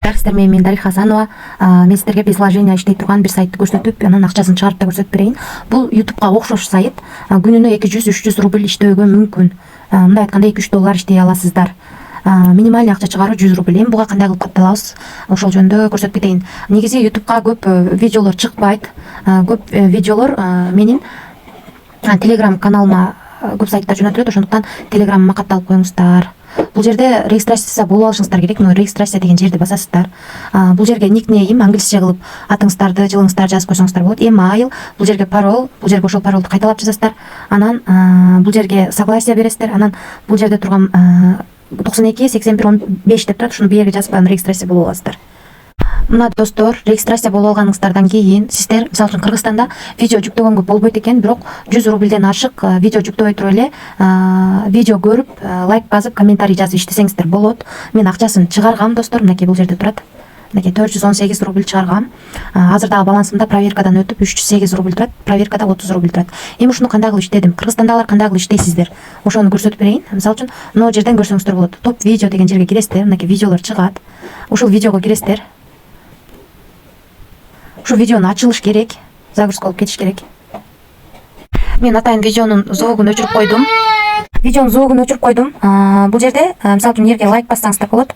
Сіздер мен Дариха Хасанова. Мен сіздерге безложение иштей турган бир сайтты көрсөтүп, анан акчасын чыгарып да көрсөтүп берейин. Бул YouTube'га окшош сайт. Күнүнө 200-300 рубль иштөөгө мүмкүн. Мындай айтканда $2-3 иштей аласыздар. Минимальный акча чыгаруу 100 рубль. Эми буга кандай кылып катталабыз, ошол жөнүндө көрсөтүп кетейин. Негизи YouTube'га көп видеолор чыкпайт. Көп видеолор менин Telegram каналыма көп сайттар жөнөтүлөт, ошондуктан Telegramыма катталып коюңуздар. Бул жерде регистрация болуп алышыңыздар керек. Регистрация деген жерди басасыздар. Бул жерге никнейм англисче кылып атыңыздарды, жылыңыздарды жазып койсоңуздар болот. Email, бул жерге пароль, бул жерге ошол паролду кайталап жазасыздар. Анан бул жерге согласие бересиздер. Анан бул жерде турган 92 81 15 деп турат. Ушуну бу жерге жазып анан регистрация болуп аласыздар. Мына достор, регистрация болуп алганыңыздардан кийин сиздер, мисалы үчүн Кыргызстанда видео жүктөгөнгө болбойт экен, бирок 100 рубльден ашык видео жүктөбөй туруп эле видео көрүп, лайк басып, комментарий жазып иштесеңиздер болот. Мен акчасын чыгаргам достор, мынакей бул жерде турат. Мынакей 418 рубль чыгаргам. Азырдагы балансымда проверкадан өтүп 308 рубль турат, проверкада 30 рубль турат. Эми ушуну кандай кылып иштедим? Кыргызстандагылар кандай кылып иштейсиздер? Ошону көрсөтүп берейин. Мисалы үчүн, мына жерден көрсөңүздөр болот. Топ видео деген жерге киресиздер, мынакей видеолор чыгат. Ушул видеого киресиздер. Ушул видеону ачылыш керек, загрузка болуп кетиш керек. Мен атайын видеонун звугун өчүрүп койдум. Видеонун звугун өчүрүп койдум. Бул жерде, мисалы үчүн, жерге лайк бассаңыздар болот.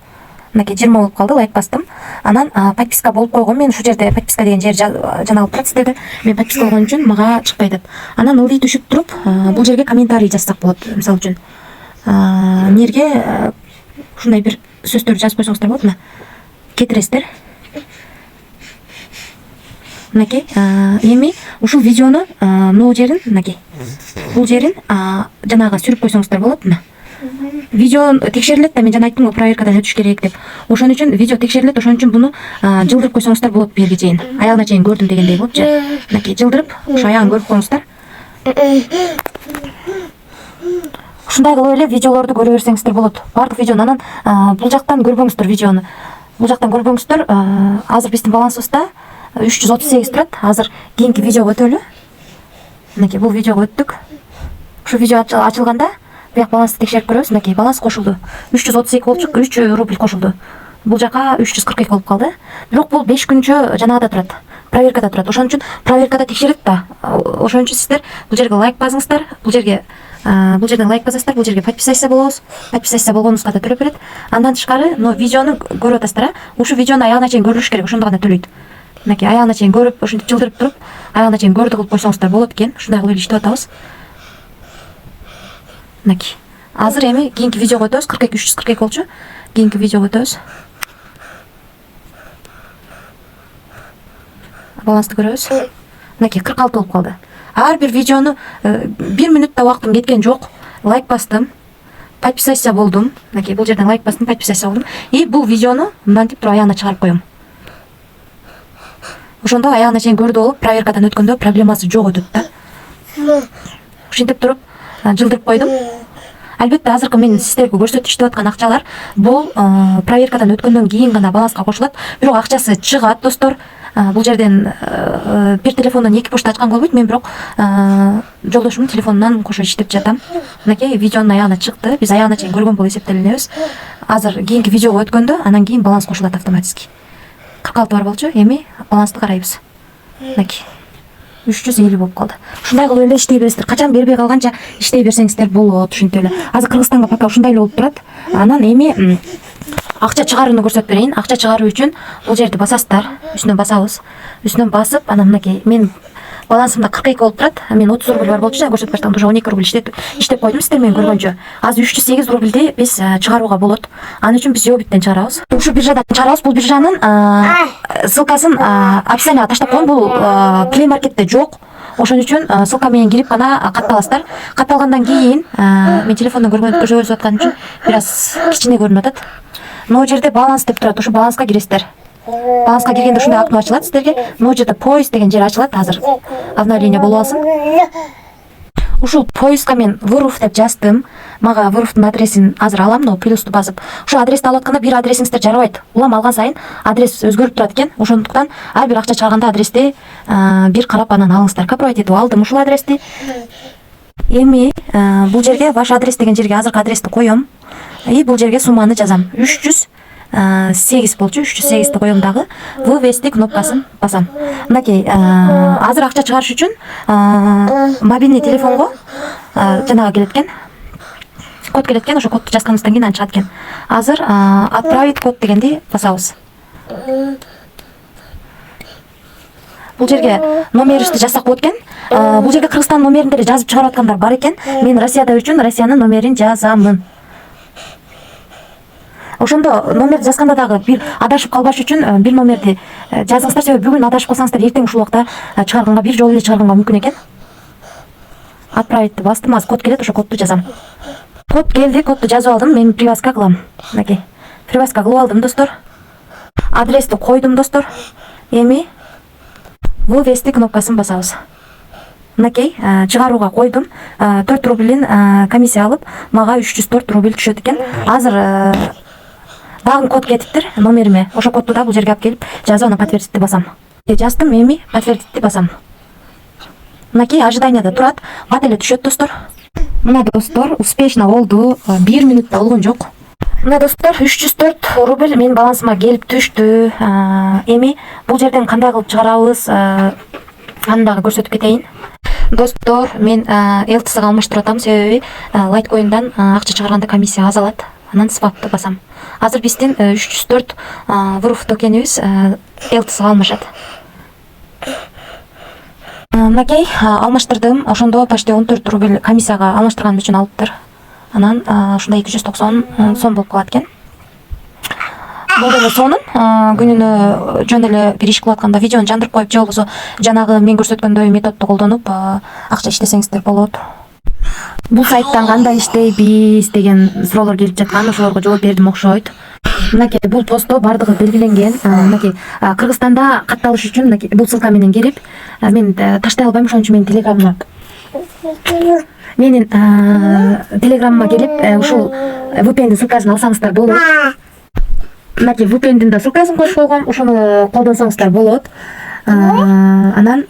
Мынакей 20 болуп калды, лайк бастым. Анан подписка болуп койгон. Мен ушул жерде подписка деген жер жаналып турат сиздерде. Мен подписка болгон үчүн мага чыкпай атат. Анан ылдый түшүп туруп, бул жерге комментарий жазсак болот. Мисалы үчүн, мерге ушундай бир сөздөрдү жазып койсоңуздар болот. Мына кетиресиздер. Мынакей, эми ушул видеону могу жерин, мынакей, бул жерин жанагы сүрүп койсоңуздар болот. Мына видео текшерилет да, мен жана айттым го, проверкадан өтүш керек деп. Ошон үчүн видео текшерилет, ошон үчүн буну жылдырып койсоңуздар болот бу жерге чейин. Аягына чейин көрдүм дегендей болупчу. Мынакей жылдырып, ошо аягын көрүп коюңуздар. Ушундай кылып эле видеолорду көрө берсеңиздер болот. Бардык видеону анан бул жактан көрбөңүздөр видеону. Бул жактан көрбөңүздөр. Азыр биздин балансыбызда 338 турат. Азыр кийинки видеого өтөлү. Мынакей бул видеого өттүк. Ушу видео ачылганда бияк балансты текшерип көрөбүз. Мынакей баланс кошулду. 332 болчу, 3 рубль кошулду. Бул жака 342 болуп калды. Бирок бул 5 күнчө жанагада турат. Проверкада турат. Ошон үчүн проверкада текшерет да. Ошон үчүн сиздер бул жерге лайк басыңыздар. Бул жерден лайк басасыздар, бул жерге подписаться болобуз. Подписаться болгонуңузга да төлөп берет. Андан тышкары, видеону көрүп атасыздар. Ушу видеону аягына чейин көрүлүш керек, ошондо гана төлөйт. Мынакей аягына чейин көрүп, ошентип жылдырып туруп, аягына чейин көрдү кылып койсоңуздар болот экен. Ушундай кылып иштеп атабыз. Мынакей. Азыр эми кийинки видеого өтөбүз. 42 342 болчу. Кийинки видеого өтөбүз. Балансты көрөбүз. Мынакей 46 болуп калды. Ар бир видеону 1 минутта убактым кеткен жок. Лайк бастым. Подписаться болдум. Мынакей бул жерден лайк бастым, подписаться болдум. И бул видеону мынтип туруп аягына чыгарып коем. Ошондо аягына чейин көрдү болуп, проверкадан өткөндө проблемасы жок өтөт да. Ушинтип туруп жылдырып койдум. Албетте азыркы мен сиздерге көрсөтүп иштеп аткан акчалар бул проверкадан өткөндөн кийин гана баланска кошулат. Бирок акчасы чыгат, достор. Бул жерден бир телефондон 2 почта ачканга болбойт. Мен бирок жолдошумдун телефонунан кошо иштеп жатам. Мынакей видеонун аягына чыкты. Биз аягына чейин көргөн болуп эсептелинебиз. Азыр кийинки видеого өткөндө анан кийин баланс кошулат автоматически. 46 бар болчу. Эми балансты карайбыз. Мынакей 350 болуп калды. Ушундай кылып эле иштей бересиздер. Качан бербей калганча иштей берсеңиздер болот. Ушинтип эле. Азыр Кыргызстанга пока ушундай эле болуп турат. Анан эми акча чыгарууну көрсөтүп берейин. Акча чыгаруу үчүн бул жерди басасыздар. Үстүнөн басабыз. Үстүнөн басып, анан мынакей мен балансымда 42 болуп турат. Мен 30 рубль бар болчу, көрсөтүп баштаган уже 12 рубль иштеп койдум сиздер менен көргөнчө. Азыр 308 рубльди биз чыгарууга болот. Анын үчүн биз Йобиттен чыгарабыз. Ушу биржадан чыгарабыз. Бул биржанын ссылкасын описанияга таштап коем. Бул Play Marketте жок. Ошон үчүн ссылка менен кирип гана катталасыздар. Катталгандан кийин мен телефондон көрсөтүп аткан үчүн бир аз кичине көрүнүп атат. Могу жерде баланс деп турат. Ошо баланска киресиздер. Баланска киргенде ушундай окно ачылат сиздерге. Могу жерде поиск деген жер ачылат. Азыр обновление болуп алсын. Ушул поискка мен Выров деп жаздым. Мага Выровдун адресин азыр алам, но плюсту басып. Ушул адрести алып атканда бир адресиңиздер жарабайт. Улам алган сайын адрес өзгөрүп турат экен. Ошондуктан ар бир акча чыгарганда адрести бир карап анан алыңыздар. Копировать этип алдым ушул адрести. Эми бул жерге ваш адрес деген жерге азыркы адрести коем. И бул жерге сумманы жазам. 8 болчу, 308ди коем дагы вывести кнопкасын басам. Мынакей азыр акча чыгарыш үчүн мобильный телефонго жанага келет экен. Код келет экен, ошо кодду жазганыбыздан кийин чыгат экен. Азыр отправить код дегенди басабыз. Бул жерге номерибизди жазсак болот экен. Бул жерге Кыргызстан номерин деле жазып чыгарып аткандар бар экен. Мен Россияда үчүн Россиянын номерин жазамын. Ошондо номерди жазганда дагы бир адашып калбаш үчүн бир номерди жазыңыздар, себеби бүгүн адашып калсаңыздар эртең ушул убакта чыгарганга бир жолу эле чыгарганга мүмкүн экен. Отправить бастым, азыр код келет, ошо кодду жазам. Код келди, кодду жазып алдым, мен привязка кылам. Мынакей. Привязка кылып алдым, достор. Адрести койдум, достор. Эми вывести кнопкасын басабыз. Мынакей, чыгарууга койдум. 4 рублин комиссия алып, мага 304 рубль түшөт экен. Азыр дагы код кетиптир номериме. Ошо кодду да бул жерге алып келип жазып, ана подтвердитти басам. Жаздым, эми подтвердитти басам. Мынакей ожиданияда турат, бат эле түшөт, достор. Мына достор, успешно болду. 1 минутта болгон жок. Мына достор, 304 рубль менин балансыма келип түштү. Эми бул жерден кандай кылып чыгарабыз, аны дагы көрсөтүп кетейин. Достор, мен LTS-га алмаштырып атам, себеби Litecoin'дан акча чыгарганда комиссия аз алат. Анан swap'ты басам. Азыр биздин 304 WRF токенибиз LTS-га алмашат. Мынакей, алмаштырдым. Ошондо почти 14 рубль комиссияга алмаштырганым үчүн алыптыр. Анан ушундай 290 сом болуп калат экен. Бул деле сонун күнүнө жөн эле бир иш кылып атканда видеону жандырып коюп, же болбосо жанагы мен көрсөткөндөй методду колдонуп акча иштесеңиздер болот. Бул сайттан кандай иштейбиз деген суроолор келип жаткан, ошолорго жооп бердим окшойт. Мынакей, бул постто бардыгы белгиленген. Мынакей, Кыргызстанда катталыш үчүн мынакей бул ссылка менен келип, мен таштай албайм, ошон үчүн менин телеграмма келип, ушул VPN-дин ссылкасын алсаңыздар болот. Мынакей, VPN-дин да ссылкасын коюп койгом, ошону колдонсоңуздар болот. Анан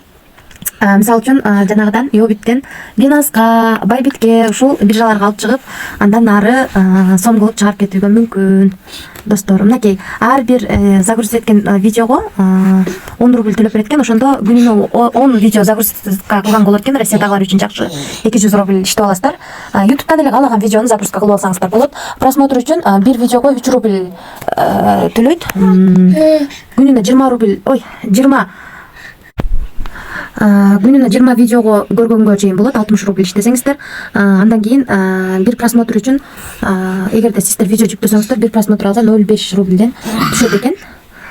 мисалы үчүн жанагыдан Yobit'тен Binance'га, Bybit'ке ушул биржаларга алып чыгып, андан ары сом кылып чыгарып кетүүгө мүмкүн. Достор, мынакей, ар бир загрузить эткен видеого 10 рубль төлөп берет экен. Ошондо күнүнө 10 видео загрузка кылган болот экен. Россиядагылар үчүн жакшы 200 рубль иштеп аласыздар. YouTube'дан эле каалаган видеону загрузка кылып алсаңыздар болот. Просмотр үчүн бир видеого 3 рубль төлөйт. Күнүнө 20 рубль, күнүнө 20 видеого көргөнгө чейин болот, 60 рубль иштесеңиздер. Андан кийин бир просмотр үчүн, эгерде сиздер видео жүктөсөңүздөр, бир просмотр алса 0,5 рубльден түшөт экен.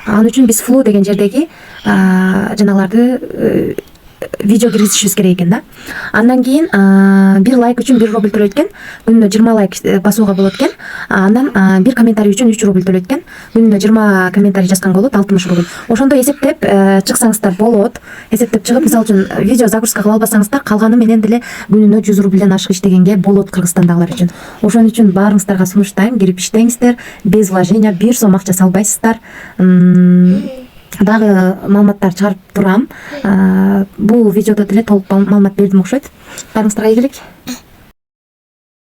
Ал үчүн биз Flow деген жердеги жанагыларды видео киргизишибиз керек экен да. Андан кийин бир лайк үчүн 1 рубль төлөйт экен. Күнүнө 20 лайк басууга болот экен. Андан бир комментарий үчүн 3 рубль төлөйт экен. Күнүнө 20 комментарий жазган болот, 60 рубль. Ошондо эсептеп чыксаңыздар болот. Эсептеп чыгып, мисалы үчүн видео загрузка кыла албасаңыздар, калганы менен деле күнүнө 100 рубльден ашык иштегенге болот Кыргызстандагылар үчүн. Ошон үчүн баарыңыздарга сунуштайм, кирип иштеңиздер, без вложения, бир сом акча салбайсыздар. Дагы маалыматтар чыгарып турам. Бул видеодо деле толук маалымат бердим окшойт. Баарыңыздарга ийгилик.